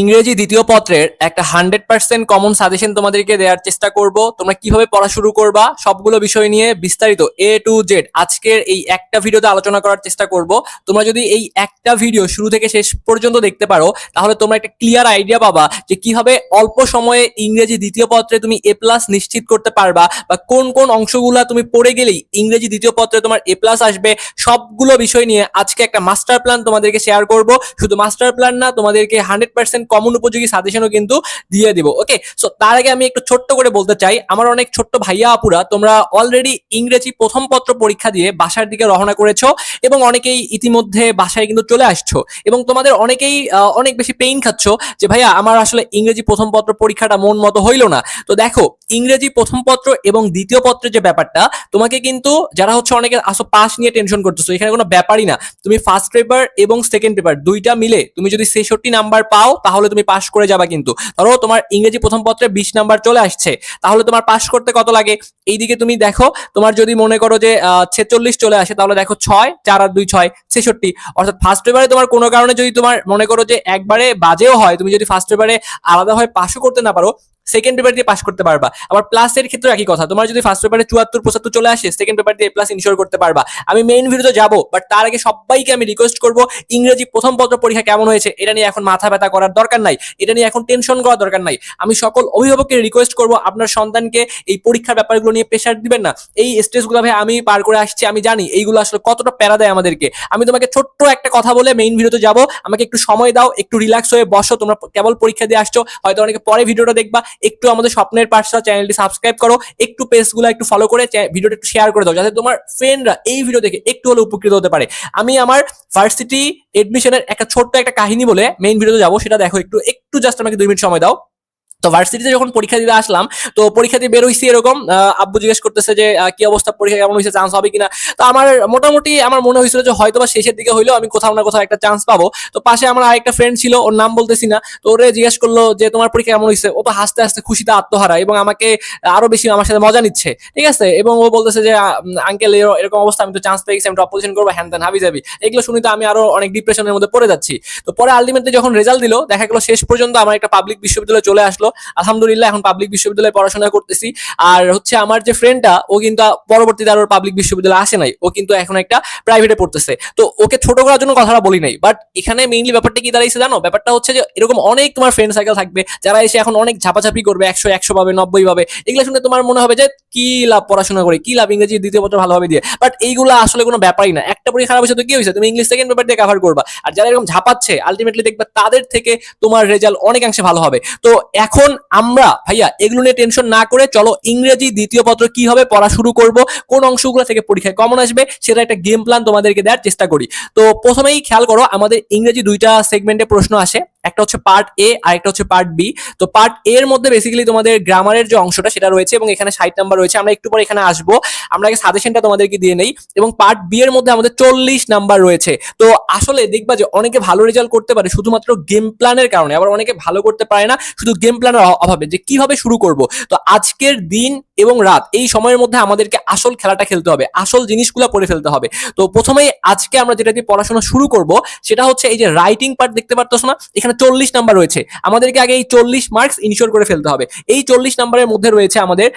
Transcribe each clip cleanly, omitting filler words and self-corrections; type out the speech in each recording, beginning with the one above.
ইংরেজি দ্বিতীয় পত্রের একটা 100% কমন সাজেশন তোমাদেরকে দেওয়ার চেষ্টা করব। তোমরা কিভাবে পড়া শুরু করবা সবগুলো বিষয় নিয়ে বিস্তারিত এ টু জেড আজকের এই একটা ভিডিওতে আলোচনা করার চেষ্টা করব। তোমরা যদি এই একটা ভিডিও শুরু থেকে শেষ পর্যন্ত দেখতে পারো তাহলে তোমরা একটা ক্লিয়ার আইডিয়া পাবা যে কিভাবে অল্প সময়ে ইংরেজি দ্বিতীয় পত্রে তুমি এ প্লাস নিশ্চিত করতে পারবা, বা কোন কোন অংশগুলা তুমি পড়ে গেলেই ইংরেজি দ্বিতীয় পত্রে তোমার এ প্লাস আসবে। সবগুলো বিষয় নিয়ে আজকে একটা মাস্টার প্ল্যান তোমাদেরকে শেয়ার করব। শুধু মাস্টার প্ল্যান না, তোমাদেরকে 100% কমন উপযোগী সাজেশনও কিন্তু দিয়ে দিব। ওকে, সো তার আগে আমি একটু ছোট্ট করে বলতে চাই, আমার অনেক ছোট্ট ভাইয়া আপুরা তোমরা অলরেডি ইংরেজি প্রথম পত্র পরীক্ষা দিয়ে বাসার দিকে রওনা করেছো এবং অনেকেই ইতিমধ্যে বাসায় কিন্তু চলে আসছো এবং তোমাদের অনেকেই অনেক বেশি পেইন খাচ্ছ যে ভাইয়া আমার আসলে ইংরেজি প্রথম পত্র পরীক্ষাটা মন মতো হইলো না। তো দেখো, ইংরেজি প্রথম পত্র এবং দ্বিতীয় পত্রের যে ব্যাপারটা, তোমাকে কিন্তু যারা হচ্ছে অনেকে আসো পাস নিয়ে টেনশন করতেছো, এখানে কোনো ব্যাপারই না। তুমি ফার্স্ট পেপার এবং সেকেন্ড পেপার দুইটা মিলে তুমি যদি 66 নাম্বার পাও তাহলে তুমি পাস করে যাবা। কিন্তু ধরো তোমার ইংরেজি প্রথম পত্রে 20 নাম্বার চলে আসছে, তাহলে তোমার পাস করতে কত লাগে? এইদিকে তুমি দেখো, তোমার যদি মনে করো যে 46 চলে আসে, তাহলে দেখো 6 4 আর 2 6 66। অর্থাৎ ফার্স্ট পেপারে তোমার কোনো কারণে যদি তোমার মনে করো যে একবারে বাজেও হয়, তুমি যদি ফার্স্ট পেপারে আলাদাভাবে পাসও করতে না পারো, সেকেন্ড পেপার দিয়ে পাস করতে পারবা। আবার প্লাসের ক্ষেত্রে একই কথা, তোমার যদি ফার্স্ট পেপারে 74 75 চলে আসে, সেকেন্ড পেপার দিয়ে প্লাস ইনশিওর করতে পারবা। আমি মেইন ভিডিওতে যাবো, বাট তার আগে সবাইকে আমি রিকোয়েস্ট করবো, ইংরেজি প্রথম পত্র পরীক্ষা কেমন হয়েছে এটা নিয়ে এখন মাথা ব্যথা করার দরকার নাই, এটা নিয়ে এখন টেনশন করার দরকার নাই। আমি সকল অভিভাবককে রিকোয়েস্ট করবো, আপনার সন্তানকে এই পরীক্ষার ব্যাপারগুলো নিয়ে প্রেশার দিবেন না। এই স্ট্রেসগুলো ভাই আমি পার করে আসছি, আমি জানি এইগুলো আসলে কতটা প্যারা দেয় আমাদেরকে। আমি তোমাকে ছোট্ট একটা কথা বলে মেইন ভিডিওতে যাবো, আমাকে একটু সময় দাও, একটু রিল্যাক্স হয়ে বসো। তোমরা কেবল পরীক্ষা দিয়ে আসছো, হয়তো অনেকে পরে ভিডিওটা দেখবা, একটু আমাদের স্বপ্নের পাঠশালা চ্যানেলটি সাবস্ক্রাইব করো, একটু পেজগুলো একটু ফলো করে ভিডিওটা একটু শেয়ার করে দাও, যাতে তোমার ফ্রেন্ডরা এই ভিডিও দেখে একটু হলে উপকৃত হতে পারে। আমি আমার ভার্সিটি এডমিশনের একটা ছোট্ট একটা কাহিনী বলে মেইন ভিডিওতে যাবো, সেটা দেখো। একটু একটু জাস্ট আমাকে 2 মিনিট সময় দাও। তো ভার্সিটিতে যখন পরীক্ষা দিতে আসলাম, তো পরীক্ষা দিয়ে বের হইছি এরকম, আব্বু জিজ্ঞেস করতেছে যে কি অবস্থা, পরীক্ষা কেমন হয়েছে, চান্স হবে কিনা। তো আমার মোটামুটি আমার মনে হয়েছিল যে হয়তো বা শেষের দিকে হইলেও আমি কোথাও না কোথাও একটা চান্স পাবো। তো পাশে আমার আরেকটা ফ্রেন্ড ছিল, ওর নাম বলতেছি না, তো ওরে জিজ্ঞেস করলো যে তোমার পরীক্ষা কেমন হয়েছে। ও তো হাসতে হাসতে খুশিতে আত্মহারা এবং আমাকে আরো বেশি আমার সাথে মজা নিচ্ছে, ঠিক আছে। এবং ও বলতেছে যে আঙ্কেল এরকম অবস্থা, আমি তো চান্স পেয়ে গেছি, আমি তো অপোজিশন করবো, হ্যান ত্যান হাবি যাবি। এগুলো শুনি তো আমি আরো অনেক ডিপ্রেশনের মধ্যে পড়ে যাচ্ছি। তো পরে আলটিমেটলি যখন রেজাল্ট দিল, দেখা গেল শেষ পর্যন্ত আমার একটা পাবলিক বিশ্ববিদ্যালয়ে চলে আসলো। আলহামদুলিল্লাহ, এখন পাবলিক বিশ্ববিদ্যালয়ে পড়াশোনা করতেছি। আর হচ্ছে আমার যে ফ্রেন্ডটা, ও কিন্তু পরবর্তীতে আর ওর পাবলিক বিশ্ববিদ্যালয়ে আসে নাই, ও কিন্তু এখন একটা প্রাইভেটে পড়তেছে। তো ওকে ছোট করার জন্য কথাটা বলি নাই, বাট এখানে মেইনলি ব্যাপারটা কি দাঁড়াইছে জানো? ব্যাপারটা হচ্ছে যে এরকম অনেক তোমার ফ্রেন্ড সার্কেল থাকবে যারা এসে এখন অনেক ঝাপাঝাপি করবে, 100 পাবে, 90 পাবে। এগুলো শুনে তোমার মনে হবে যে কি লাভ পড়াশোনা করে, কি লাভ ইংরেজি দ্বিতীয় পত্র ভালোভাবে দিয়ে। বাট এইগুলো আসলে কোনো ব্যাপারই না। একটা পরীক্ষা খারাপ হয়েছে তো কি হয়েছে, তুমি ইংলিশ সেকেন্ড পেপার দিয়ে কভার করবা। আর যারা এরকম ঝাপাচ্ছে, আলটিমেটলি দেখবে তাদের থেকে তোমার রেজাল্ট অনেকাংশে ভালো হবে। তো এখন আমরা ভাইয়া এগুলো নিয়ে টেনশন না করে চলো ইংরেজি দ্বিতীয় পত্র কিভাবে পড়া শুরু করব, কোন অংশগুলো থেকে পরীক্ষায় কমন আসবে, সেটা একটা গেম প্ল্যান তোমাদেরকে দেওয়ার চেষ্টা করি। তো প্রথমেই খেয়াল করো, আমাদের ইংরেজি দুইটা সেগমেন্টে প্রশ্ন আসে, একটা হচ্ছে পার্ট এ আর একটা হচ্ছে পার্ট বি। তো পার্ট এ এর মধ্যে বেসিক্যালি তোমাদের গ্রামারের যে অংশটা সেটা রয়েছে এবং এখানে 60 নাম্বার রয়েছে। আমরা একটু পরে এখানে আসবো, আমরা আগে সাজেশনটা তোমাদেরকে দিয়ে নেই। এবং পার্ট বি এর মধ্যে আমাদের 40 নাম্বার রয়েছে। তো আসলে দেখবা যে অনেকে ভালো রেজাল্ট করতে পারে শুধুমাত্র গেম প্ল্যানের কারণে, আবার অনেকে ভালো করতে পারে না শুধু গেম প্ল্যানের অভাবে, যে কিভাবে শুরু করব। তো আজকের দিন এবং রাত এই সময়ের মধ্যে আমাদেরকে আসল খেলাটা খেলতে হবে, আসল জিনিসগুলো পড়ে ফেলতে হবে। তো প্রথমেই আজকে আমরা যেটা দিয়ে পড়াশোনা শুরু করব সেটা হচ্ছে এই যে রাইটিং পার্ট, দেখতে পারতেছ না এখানে 40 নাম্বার রয়েছে। আমাদেরকে আগে এই 40 মার্কস ইনশিওর করে ফেলতে হবে। এই 40 নাম্বারের মধ্যে রয়েছে আমাদের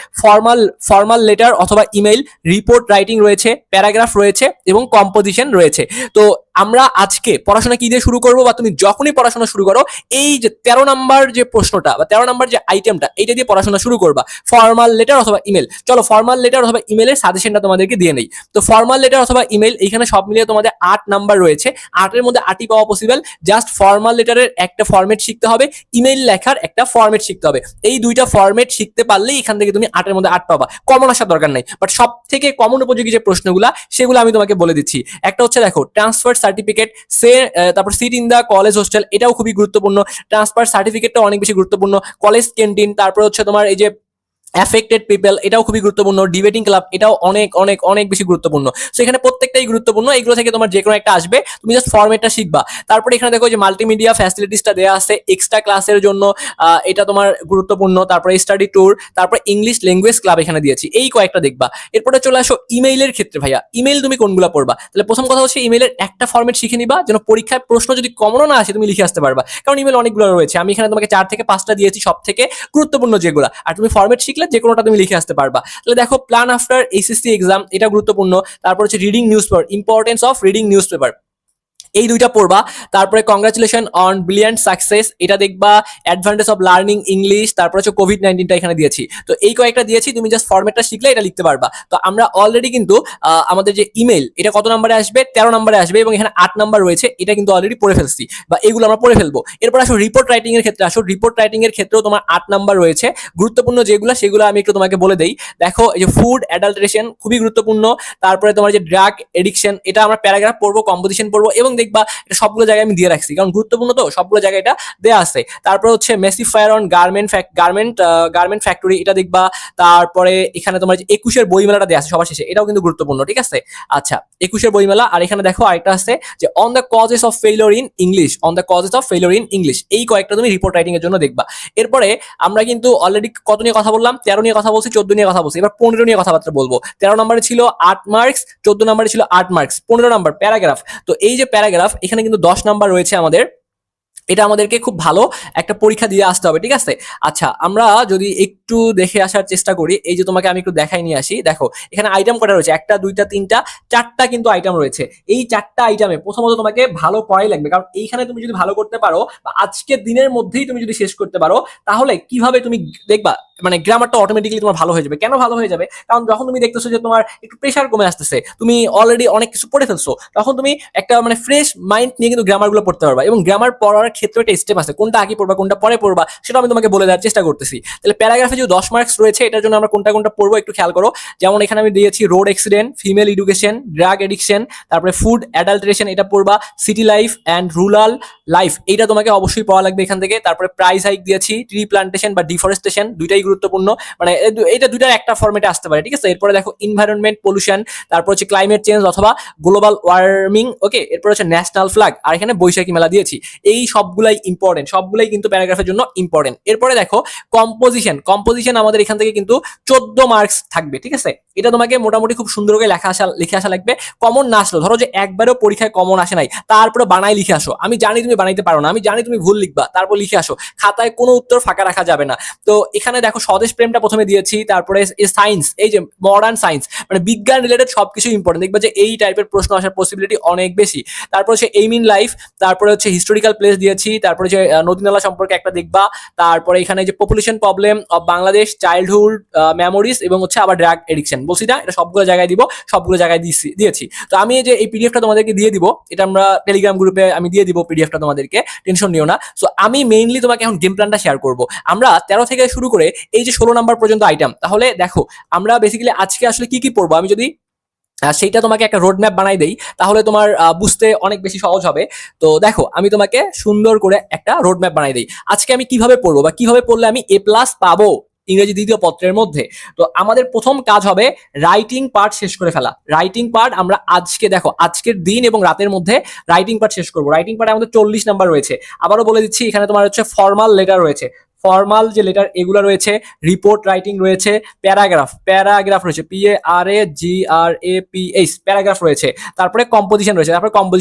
ফর্মাল লেটার অথবা ইমেইল, রিপোর্ট রাইটিং রয়েছে, প্যারাগ্রাফ রয়েছে এবং কম্পোজিশন রয়েছে। তো আমরা আজকে পড়াশোনা কি দিয়ে শুরু করব, বা তুমি যখনই পড়াশোনা শুরু করো এই যে 13 নাম্বার যে প্রশ্নটা বা 13 নাম্বার যে আইটেমটা, এইটা দিয়ে পড়াশোনা শুরু করবা। ফর্মাল লেটার অথবা ইমেল। চলো ফর্মাল লেটার অথবা ইমেলের সাজেশনটা তোমাদেরকে দিয়ে নেই। তো ফর্মাল লেটার অথবা ইমেল, এখানে সব মিলিয়ে তোমাদের 8 নাম্বার রয়েছে। 8 এর মধ্যে 8ই পাওয়া পসিবল। জাস্ট ফর্মাল লেটারের একটা ফরম্যাট শিখতে হবে, ইমেল লেখার একটা ফরম্যাট শিখতে হবে। এই দুইটা ফরম্যাট শিখতে পারলেই এখান থেকে তুমি 8 এর মধ্যে 8 পাবা। কমন আসার দরকার নাই, বাট সব থেকে কমন উপযোগী যে প্রশ্নগুলো সেগুলো আমি তোমাকে বলে দিচ্ছি। একটা হচ্ছে দেখো ট্রান্সফার সার্টিফিকেট, তারপর seat in the college hostel, এটাও খুবই গুরুত্বপূর্ণ। ট্রান্সফার সার্টিফিকেটটা অনেক বেশি গুরুত্বপূর্ণ। কলেজ ক্যান্টিন, তারপর হচ্ছে তোমার এই যে অ্যাফেক্টেড পিপল এটাও খুবই গুরুত্বপূর্ণ, ডিবেটিং ক্লাব এটাও অনেক অনেক অনেক বেশি গুরুত্বপূর্ণ। সো এখানে প্রত্যেকটাই গুরুত্বপূর্ণ, এগুলো থেকে তোমার যে কোনো একটা আসবে, তুমি জাস্ট ফরম্যাটটা শিখবা। তারপরে এখানে দেখো যে মাল্টিমিডিয়া ফ্যাসিলিটিসটা দেওয়া আছে এক্সট্রা ক্লাসের জন্য, এটা তোমার গুরুত্বপূর্ণ। তারপরে স্টাডি ট্যুর, তারপরে ইংলিশ ল্যাঙ্গুয়েজ ক্লাব এখানে দিয়েছি, এই কয়েকটা দেখবা। এরপরে চলে আসো ইমেইলের ক্ষেত্রে। ভাইয়া ইমেইল তুমি কোনগুলো পড়বা? তাহলে প্রথম কথা হচ্ছে ইমেইলের একটা ফরম্যাট শিখে নিবা, যেন পরীক্ষায় প্রশ্ন যদি কমনও না আসে তুমি লিখে আসতে পারবা, কারণ ইমেল অনেকগুলো রয়েছে। আমি এখানে তোমাকে 4 থেকে 5টা দিয়েছি, সব থেকে গুরুত্বপূর্ণ যেগুলো, আর তুমি ফরম্যাট শিখলে যে কোনোটা তুমি লিখে আসতে পারবা। তাহলে দেখো প্ল্যান আফটার এইচএসসি এক্সাম, এটা গুরুত্বপূর্ণ। তারপর হচ্ছে reading news paper, importance of reading news paper, এই দুইটা পড়বা। তারপরে কংগ্রাচুলেশন অন ব্রিলিয়ান্ট সাকসেস, এটা দেখবা। অ্যাডভান্টেজ অফ লার্নিং ইংলিশ, তারপর হচ্ছে কোভিড-19টা এখানে দিয়েছি। তো এই কয়েকটা দিয়েছি, তুমি জাস্ট ফরম্যাটটা শিখলে এটা লিখতে পারবা। তো আমরা অলরেডি কিন্তু আমাদের যে ইমেল, এটা কত নম্বরে আসবে? 13 নম্বরে আসবে, এবং এখানে 8 নাম্বার রয়েছে, এটা কিন্তু অলরেডি পড়ে ফেলছি, বা এগুলো আমরা পড়ে ফেলবো। এরপর আসো রিপোর্ট রাইটিং এর ক্ষেত্রে। আসো রিপোর্ট রাইটিং এর ক্ষেত্রেও তোমার 8 নাম্বার রয়েছে। গুরুত্বপূর্ণ যেগুলো সেগুলো আমি একটু তোমাকে বলে দেই। দেখো এই যে ফুড অ্যাডাল্টারেশন খুবই গুরুত্বপূর্ণ। তারপরে তোমার যে ড্রাগ এডিকশন, এটা আমরা প্যারাগ্রাফ পড়বো, কম্পোজিশন পড়বো, এবং দেখবা এটা সবগুলো জায়গায় আমি দিয়ে রাখছি, কারণ গুরুত্বপূর্ণ তো, সবগুলো জায়গায় এটা দেয়া আছে। তারপর হচ্ছে Messi fire on garment factory, এটা দেখবা। তারপরে এখানে তোমার যে 21-এর বইমেলাটা দেয়া আছে সবার শেষে, এটাও কিন্তু গুরুত্বপূর্ণ, ঠিক আছে? আচ্ছা, 21-এর বইমেলা। আর এখানে দেখো আরেকটা আছে যে on the causes of failure in English, এই কয়েকটা তুমি রিপোর্ট রাইটিং এর জন্য দেখবা। এরপরে আমরা কিন্তু অলরেডি কত নিয়ে কথা বললাম? 13 নিয়ে কথা বলছি, 14 নিয়ে কথা বলছি, এবার 15 নিয়ে কথাবার্তা বলবো। 13 নম্বরে ছিল 8 মার্কস, 14 নম্বরে ছিল 8 মার্কস, 15 নাম্বার প্যারাগ্রাফ। তো এই যে প্যারাগ্রাফ, এখানে কিন্তু 10 নাম্বার রয়েছে আমাদের। এটা আমাদেরকে খুব ভালো একটা পরীক্ষা দিয়ে আসতে হবে, ঠিক আছে? আচ্ছা, আমরা যদি একটু দেখে আসার চেষ্টা করি, এই যে তোমাকে আমি একটু দেখাই নিয়ে আসি। দেখো এখানে আইটেম কটা রয়েছে, 1টা 2টা 3টা 4টা কিন্তু আইটেম রয়েছে। এই 4টা আইটেমে প্রথমত তোমাকে ভালো করাই লাগবে, কারণ এইখানে তুমি যদি ভালো করতে পারো, বা আজকের দিনের মধ্যেই তুমি যদি শেষ করতে পারো, তাহলে কিভাবে তুমি দেখবা মানে গ্রামারটা অটোমেটিক্যালি তোমার ভালো হয়ে যাবে। কেন ভালো হয়ে যাবে? কারণ যখন তুমি দেখতেছো যে তোমার একটু প্রেশার কমে আসতেছে, তুমি অলরেডি অনেক কিছু পড়ে ফেলছো, তখন তুমি একটা মানে ফ্রেশ মাইন্ড নিয়ে কিন্তু গ্রামার গুলো পড়তে পারবা। এবং গ্রামার পড়ার ক্ষেত্রে একটা স্টেপ আছে, কোনটা আগে পড়বা কোনটা পরে পড়বা, সেটা আমি তোমাকে বলে দেওয়ার চেষ্টা করতেছি। তাহলে প্যারাগ্রাফে যে 10 মার্কস রয়েছে, এটার জন্য আমরা কোনটা কোনটা পড়বো একটু খেয়াল করো। যেমন এখানে আমি দিয়েছি road accident, female education, drug addiction, তারপরে ফুড অ্যাডাল্টারেশন, এটা পড়বা। City life and rural life, এইটা তোমাকে অবশ্যই পড়া লাগবে এখান থেকে। তারপরে প্রাইস হাইক দিয়েছি, ট্রি প্লান্টেশন বা ডিফরেস্টেশন, দুইটাই গুরুত্বপূর্ণ, মানে এটা দুইটার একটা ফরম্যাটে আসতে পারে, ঠিক আছে? এরপরে দেখো ইনভায়রনমেন্ট পলিউশন, তারপর হচ্ছে ক্লাইমেট চেঞ্জ অথবা গ্লোবাল ওয়ার্মিং, ওকে। এরপর হচ্ছে ন্যাশনাল ফ্ল্যাগ, আর এখানে বৈশাখী মেলা দিয়েছি। এই সবগুলাই ইম্পর্টেন্ট, সবগুলাই কিন্তু প্যারাগ্রাফের জন্য ইম্পর্টেন্ট। এরপরে দেখো কম্পোজিশন আমাদের এখান থেকে কিন্তু 14 মার্কস থাকবে, ঠিক আছে? এটা তোমাকে মোটামুটি খুব সুন্দর করে লিখে আসা লাগবে। কমন না আসলো, ধরো যে একবারও পরীক্ষায় কমন আসে নাই, তারপরে বানাই লিখে আসো। আমি জানি তুমি বানাইতে পারো না, আমি জানি তুমি ভুল লিখবা, তারপর লিখে আসো। খাতায় কোনো উত্তর ফাঁকা রাখা যাবে না। তো এখানে দেখো স্বদেশ প্রেমটা প্রথমে দিয়েছি, তারপরে সায়েন্স, এই যে মডার্ন সায়েন্স, মানে বিজ্ঞান রিলেটেড সবকিছু ইম্পর্টেন্ট, দেখবা যে এই টাইপের প্রশ্ন আসার পসিবিলিটি অনেক বেশি। তারপর হচ্ছে এইম ইন লাইফ, তারপরে হচ্ছে হিস্টোরিক্যাল প্লেস দিয়েছি, তারপরে যে নদী নালা সম্পর্কে একটা দেখবা। তারপরে এখানে যে population problem of Bangladesh, childhood memories, এবং হচ্ছে আবার ড্রাগ এডিকশন, বলছি না? এটা সবগুলো জায়গায় দিব, সবগুলো জায়গায় দিয়েছি। তো আমি এই যে এই পিডিএফটা তোমাদেরকে দিয়ে দিব, এটা আমরা টেলিগ্রাম গ্রুপে আমি দিয়ে দিব পিডিএফটা তোমাদেরকে, টেনশন নিও না। সো আমি মেইনলি তোমাকে এখন গেম প্ল্যানটা শেয়ার করব। আমরা 13 থেকে শুরু করে এই যে 16 নাম্বার পর্যন্ত আইটেম, তাহলে দেখো আমরা বেসিক্যালি আজকে আসলে কি কি পড়বো, আমি যদি সেইটা তোমাকে একটা রোড ম্যাপ বানাই দেই, তাহলে তোমার বুঝতে অনেক বেশি সহজ হবে। তো দেখো আমি তোমাকে সুন্দর করে একটা রোড ম্যাপ বানাই দেই, আজকে আমি কিভাবে পড়বো বা কিভাবে পড়লে আমি A+ পাবো ইংরেজি দ্বিতীয় পত্রের মধ্যে। তো আমাদের প্রথম কাজ হবে রাইটিং পার্ট শেষ করে ফেলা। রাইটিং পার্ট আমরা আজকে দেখো আজকের দিন এবং রাতের মধ্যে রাইটিং পার্ট শেষ করবো। রাইটিং পার্টে আমাদের 40 নাম্বার রয়েছে। আবারও বলে দিচ্ছি, এখানে তোমার হচ্ছে ফর্মাল লেটার রয়েছে, ফর্মাল যে লেটার এগুলো রয়েছে, রিপোর্ট রাইটিং রয়েছে, প্যারাগ্রাফ রয়েছে, PARAGRAPH প্যারাগ্রাফ রয়েছে, তারপরে কম্পোজিশন রয়েছে,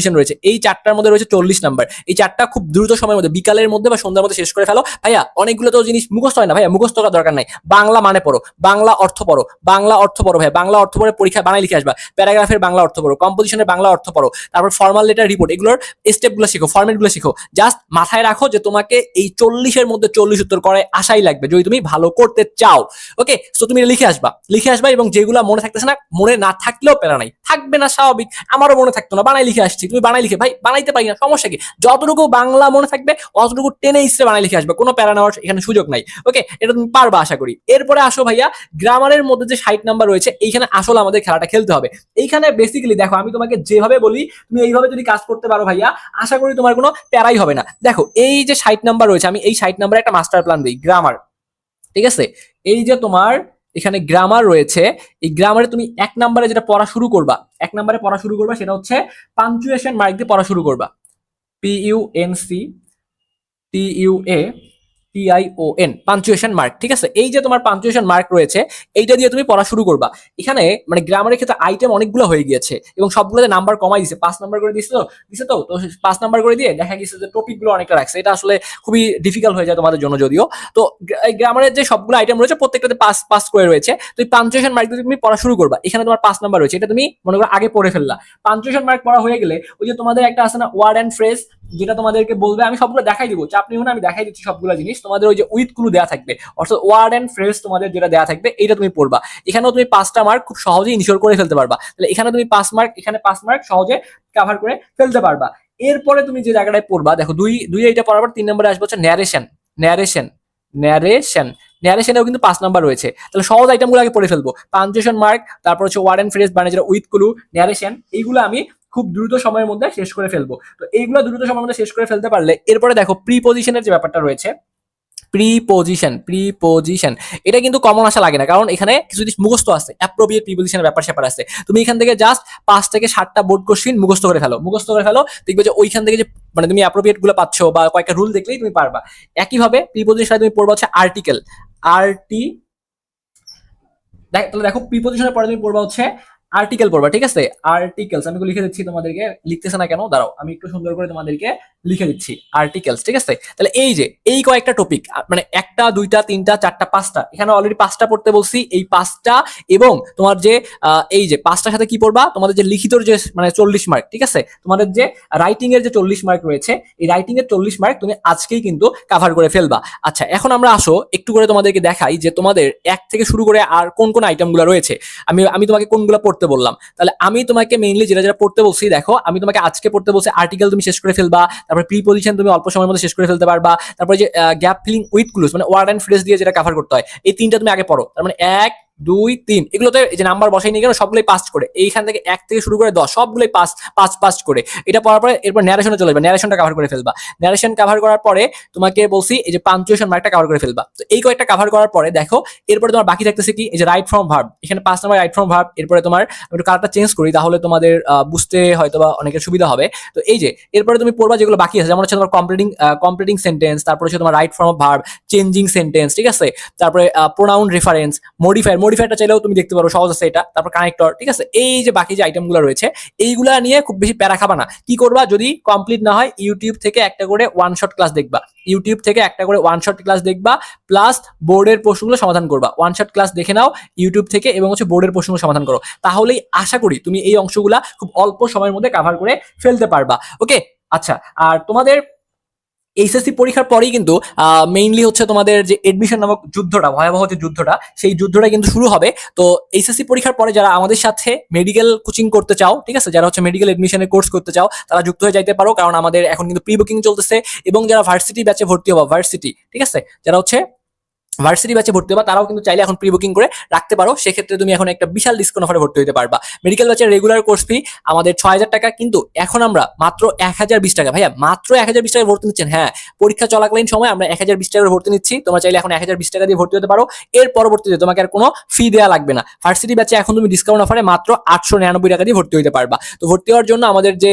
এই 4টার মধ্যে রয়েছে 40 নাম্বার। এই 4টা খুব দ্রুত সময়ের মধ্যে বিকালের মধ্যে বা সন্ধ্যার মধ্যে শেষ করে ফেলো। ভাইয়া অনেকগুলো তো জিনিস মুখস্থ হয় না, ভাইয়া মুখস্থ করার দরকার নাই, বাংলা মানে পড়ো, বাংলা অর্থ পড়ো, ভাইয়া বাংলা অর্থ পড়ে পরীক্ষা বানাই লিখে আসবা। প্যারাগ্রাফের বাংলা অর্থ পড়ো, কম্পোজিশনের বাংলা অর্থ পড়ো, তারপর ফর্মাল লেটার, রিপোর্ট, এগুলোর স্টেপগুলো শিখো, ফরম্যাটগুলো শিখো। জাস্ট মাথায় রাখো যে তোমাকে এই 40-এর মধ্যে 40 উত্তর করে আশাই লাগবে যদি তুমি ভালো করতে চাও। ওকে, সো তুমি লিখে আসবা, এবং যেগুলো মনে থাকতেছে না, মনে না থাকলেও প্যারা নাই, থাকবে না স্বাভাবিক, আমারও মনে থাকতো না, বানাই লিখে আসছি, তুমি বানাই লিখে, ভাই বানাইতে পারি না, সমস্যা কি? যতটুকু বাংলা মনে থাকবে অতটুকু টেনে ইসরে বানাই লিখে আসবে, কোনো প্যারা নেওয়ার এখানে সুযোগ নাই। ওকে, এটা তুমি পারবা আশা করি। এরপরে আসো ভাইয়া, গ্রামারের মধ্যে যে 60 নাম্বার রয়েছে, এইখানে আসলে আমাদের খেলাটা খেলতে হবে। এইখানে বেসিক্যালি দেখো আমি তোমাকে যেভাবে বলি তুমি এইভাবে যদি কাজ করতে পারো ভাইয়া, আশা করি তোমার কোনো প্যারাই হবে না। দেখো এই যে 60 নাম্বার রয়েছে, আমি এই 60 নাম্বারে একটা মাস্টার প্ল্যান দিই, গ্রামার। ঠিক আছে? এই যে তোমার এখানে গ্রামার রয়েছে, এই গ্রামারে তুমি 1 নম্বরে যেটা পড়া শুরু করবা, 1 নম্বরে পড়া শুরু করবা সেটা হচ্ছে পাঞ্চুয়েশন মার্ক দিয়ে পড়া শুরু করবা। PUNCTUATION, punctuation mark. ঠিক আছে? এই যে তোমার পাঞ্চুয়েশন মার্ক রয়েছে, এইটা দিয়ে তুমি পড়া শুরু করবা। এখানে মানে গ্রামারের ক্ষেত্রে আইটেম অনেকগুলো হয়ে গিয়েছে এবং সবগুলোতে নাম্বার কমাই দিছে, 5 নাম্বার করে দিছে। তো 5 নাম্বার করে দিয়ে দেখা গেছে যে টপিক গুলো অনেকটা রাখছে। এটা আসলে খুবই ডিফিকাল্ট হয়ে যায় তোমাদের জন্য যদিও। তো এই গ্রামারের যে সবগুলো আইটেম রয়েছে প্রত্যেকটাতে 5 5 করে রয়েছে। তো এই পাঞ্চুয়েশন মার্ক দিয়ে তুমি পড়া শুরু করবা। এখানে তোমার 5 নাম্বার রয়েছে, এটা তুমি মনে করো আগে পড়ে ফেললা। পাঞ্চুয়েশন মার্ক পড়া হয়ে গেলে ওই যে তোমাদের একটা আছে না ওয়ার্ড এন্ড ফ্রেজ, যেটা তোমাদেরকে বলবে, আমি সবগুলো দেখাই দিব, চাপ নিও না, আমি দেখাই দিচ্ছি সবগুলো জিনিস। তোমাদের ওই যে উইথ ক্লু দেয়া থাকবে, অর্থাৎ ওয়ার্ড এন্ড ফ্রেজ তোমাদের যেটা দেয়া থাকবে এইটা তুমি পড়বা। এখানেও তুমি 5টা মার্ক খুব সহজেই ইনশিওর করে ফেলতে পারবা। তাহলে এখানে তুমি 5 মার্ক, এখানে 5 মার্ক সহজে কভার করে ফেলতে পারবা। এরপরে তুমি যে জায়গাটায় পড়বা, দেখো দুই এইটা পড়ার পর 3 নম্বরে আসবে হচ্ছে ন্যারেশন। ন্যারেশন ন্যারেশন ন্যারেশনেও কিন্তু 5 নাম্বার রয়েছে। তাহলে সহজ আইটেমগুলো আগে পড়ে ফেলবো। পাঞ্চুয়েশন মার্ক, তারপর হচ্ছে ওয়ার্ড এন্ড ফ্রেজ মানে যেটা উইথ ক্লু, ন্যারেশন, এইগুলো আমি খুব দ্রুত সময়ের মধ্যে শেষ করে ফেলবো। তো এইগুলো দ্রুত সময়ের মধ্যে শেষ করে ফেলতে পারলে এরপরে দেখো প্রিপোজিশনের যে ব্যাপারটা রয়েছে, প্রিপোজিশন এটা কিন্তু কমন আসা লাগে না, কারণ এখানে কিছু জিনিস মুখস্থ আছে, অ্যাপ্রোপ্রিয়েট প্রিপোজিশনের ব্যাপার স্যাপার আছে। তুমি এখান থেকে জাস্ট 5 থেকে 7টা বোর্ড কোশ্চেন মুখস্থ করে ফেলো, দেখবে যে ওইখান থেকে যে মানে তুমি অ্যাপ্রোপ্রিয়েট গুলো পাচ্ছ বা কয়েকটা রুল দেখলেই তুমি পারবা। একইভাবে প্রিপোজিশনে তুমি পড়বা হচ্ছে আর্টিকেল। আরটি তাহলে দেখো প্রিপোজিশনের পরে তুমি পড়বা হচ্ছে আর্টিকেল পড়বা। ঠিক আছে? আর্টিকেলস আমি লিখে দিচ্ছি তোমাদেরকে, লিখতেছে না কেন, দাঁড়াও আমি একটু সুন্দর করে তোমাদেরকে লিখে দিচ্ছি আর্টিকেলস। ঠিক আছে? তাহলে এই যে এই কয়েকটা টপিক, মানে 1টা 2টা 3টা 4টা 5টা, এখানে অলরেডি 5টা পড়তে বলছি, এই 5টা এবং তোমার যে এই যে 5টার সাথে কি পড়বা, তোমাদের যে লিখিতর যে মানে 40 মার্ক, ঠিক আছে, তোমাদের যে রাইটিং এর যে 40 মার্ক রয়েছে, এই রাইটিং এর 40 মার্ক তুমি আজকেই কিন্তু কভার করে ফেলবা। আচ্ছা, এখন আমরা আসো একটু করে তোমাদেরকে দেখাই যে তোমাদের 1 থেকে শুরু করে আর কোন কোন আইটেমগুলো রয়েছে। আমি তোমাকে কোনগুলো পড়তে বললাম। তাহলে আমি তোমাকে মেইনলি যেটা পড়তে বলছি, দেখো আমি তোমাকে আজকে পড়তে বলছি আর্টিকেল তুমি শেষ করে ফেলবা, তারপর প্রিপোজিশন তুমি অল্প সময়ের মধ্যে শেষ করে ফেলতে পারবা, তারপরে যে গ্যাপ ফিলিং উইথ ক্লুজ মানে ওয়ার্ড এন্ড ফ্রেজ দিয়ে যেটা কভার করতে হয়, এই 3টা তুমি আগে পড়ো। তার মানে 1 2 3 এগুলোতে এই যে নাম্বার বসাই নিয়ে গেল সবগুলোই পাস করে, এইখান থেকে 1 থেকে শুরু করে 10 সবগুলোই পাস পাস পাস করে এটা পড়ার পরে এরপর ন্যারেশনে চলে যাবে, ন্যারেশনটা কভার করে ফেলবা। ন্যারেশন কভার করার পরে তোমাকে বলছি এই যে পাঞ্চুয়েশন মার্কটা কভার করে ফেলবা। তো এই কয়েকটা কভার করার পরে দেখো এরপরে তোমার বাকি থাকতেছে কি, এই যে রাইট ফ্রম ভার্ব, এখানে 5 নাম্বার রাইট ফ্রম ভার্ব। এরপরে তোমার আমি একটু কালারটা চেঞ্জ করি তাহলে তোমাদের বুঝতে হয়তো বা অনেকের সুবিধা হবে। তো এই যে এরপরে তুমি পড়বা যেগুলো বাকি আছে, যেমন হচ্ছে তোমার কমপ্লিটিং সেন্টেন্স, তারপরে হচ্ছে তোমার right from verb, changing sentence, ঠিক আছে, তারপরে প্রোনাউন রেফারেন্স, মডিফায়ারটা চাইলেও তুমি দেখতে পারো, সহজ আছে এটা, তারপর কানেক্টর। ঠিক আছে? এই যে বাকি যে আইটেমগুলো রয়েছে এইগুলা নিয়ে খুব বেশি প্যারা খাবা না। কি করবা, যদি কমপ্লিট না হয় ইউটিউব থেকে একটা করে ওয়ান শট ক্লাস দেখবা, ইউটিউব থেকে একটা করে ওয়ান শট ক্লাস দেখবা, প্লাস বোর্ডের প্রশ্নগুলো সমাধান করবা। ওয়ান শট ক্লাস দেখে নাও ইউটিউব থেকে এবং হচ্ছে বোর্ডের প্রশ্নগুলো সমাধান করো, তাহলেই আশা করি তুমি এই অংশগুলা খুব অল্প সময়ের মধ্যে কভার করে ফেলতে পারবা। ওকে? আচ্ছা, আর তোমাদের এইচএসসি পরীক্ষার পরেই কিন্তু মেইনলি হচ্ছে তোমাদের যে এডমিশন নামক যুদ্ধটা, ভয়াবহ যে যুদ্ধটা, সেই যুদ্ধটা কিন্তু শুরু হবে। তো এইচএসসি পরীক্ষার পরে যারা আমাদের সাথে মেডিকেল কোচিং করতে চাও, ঠিক আছে, যারা হচ্ছে মেডিকেল এডমিশনের কোর্স করতে চাও, তারা যুক্ত হয়ে যাইতে পারো, কারণ আমাদের এখন কিন্তু প্রি বুকিং চলতেছে। এবং যারা ভার্সিটি ব্যাচে ভর্তি হবা, ভার্সিটি, ঠিক আছে, যারা হচ্ছে ভার্সিটি ব্যাচে ভর্তি হবা, তারাও কিন্তু চাইলে এখন প্রি বুকিং করে রাখতে পারো। সেক্ষেত্রে তুমি এখন একটা বিশাল ডিসকাউন্ট অফারে ভর্তি হতে পারবা। মেডিকেল ব্যাচের রেগুলার কোর্স ফি আমাদের 6000 টাকা, কিন্তু এখন আমরা মাত্র 1020 টাকা, ভাইয়া মাত্র 1020 টাকা ভর্তি নিচ্ছেন। হ্যাঁ, পরীক্ষা চলাকালীন সময় আমরা 1020 টাকা ভর্তি নিচ্ছি। তোমরা চাইলে এখন 1020 টাকা দিয়ে ভর্তি হতে পারো। এর পরবর্তীতে তোমাকে আর কোনো ফি দেওয়া লাগবে না। ভার্সিটি ব্যাচে এখন তুমি ডিসকাউন্ট অফারে মাত্র 899 টাকা দিয়ে ভর্তি হতে পারবা। তো ভর্তি হওয়ার জন্য আমাদের যে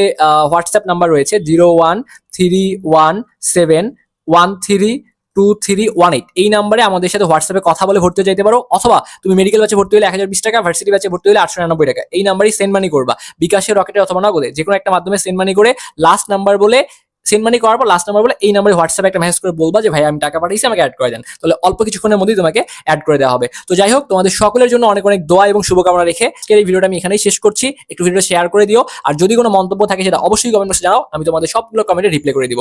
হোয়াটসঅ্যাপ নাম্বার রয়েছে 0131713231 এই নাম্বারে আমাদের সাথে হোয়াটসঅ্যাপে কথা বলে ভর্তি যাইতে পারো, অথবা তুমি মেডিকেল ব্যাচে ভর্তি হলে 1020 টাকা, ভার্সিটি ব্যাচে ভর্তি হলে 899 টাকা। এই নাম্বারেই সেন্ড মানি করবা, বিকাশে, রকেটে অথবা নগদে, যে কোনো একটা মাধ্যমে সেন্ড মানি করে লাস্ট নাম্বার বলে সেন্ড মানি করার পর লাস্ট নাম্বার বলে এই নাম্বারে হোয়াটসঅ্যাপে একটা মেসেজ করে বলবা যে ভাই আমি টাকা পাঠিয়েছি, আমাকে অ্যাড করে দেন। তাহলে অল্প কিছুক্ষণের মধ্যেই তোমাকে অ্যাড করে দেওয়া হবে। তো যাই হোক, তোমাদের সকলের জন্য অনেক অনেক দোয়া এবং শুভকামনা রেখে আজকের এই ভিডিওটা আমি এখানেই শেষ করছি। একটু ভিডিওটা শেয়ার করে দিও, আর যদি কোনো মন্তব্য থাকে সেটা অবশ্যই কমেন্ট বক্সে জানাও, আমি তোমাদের সবগুলো কমেন্টে রিপ্লাই করে দিব।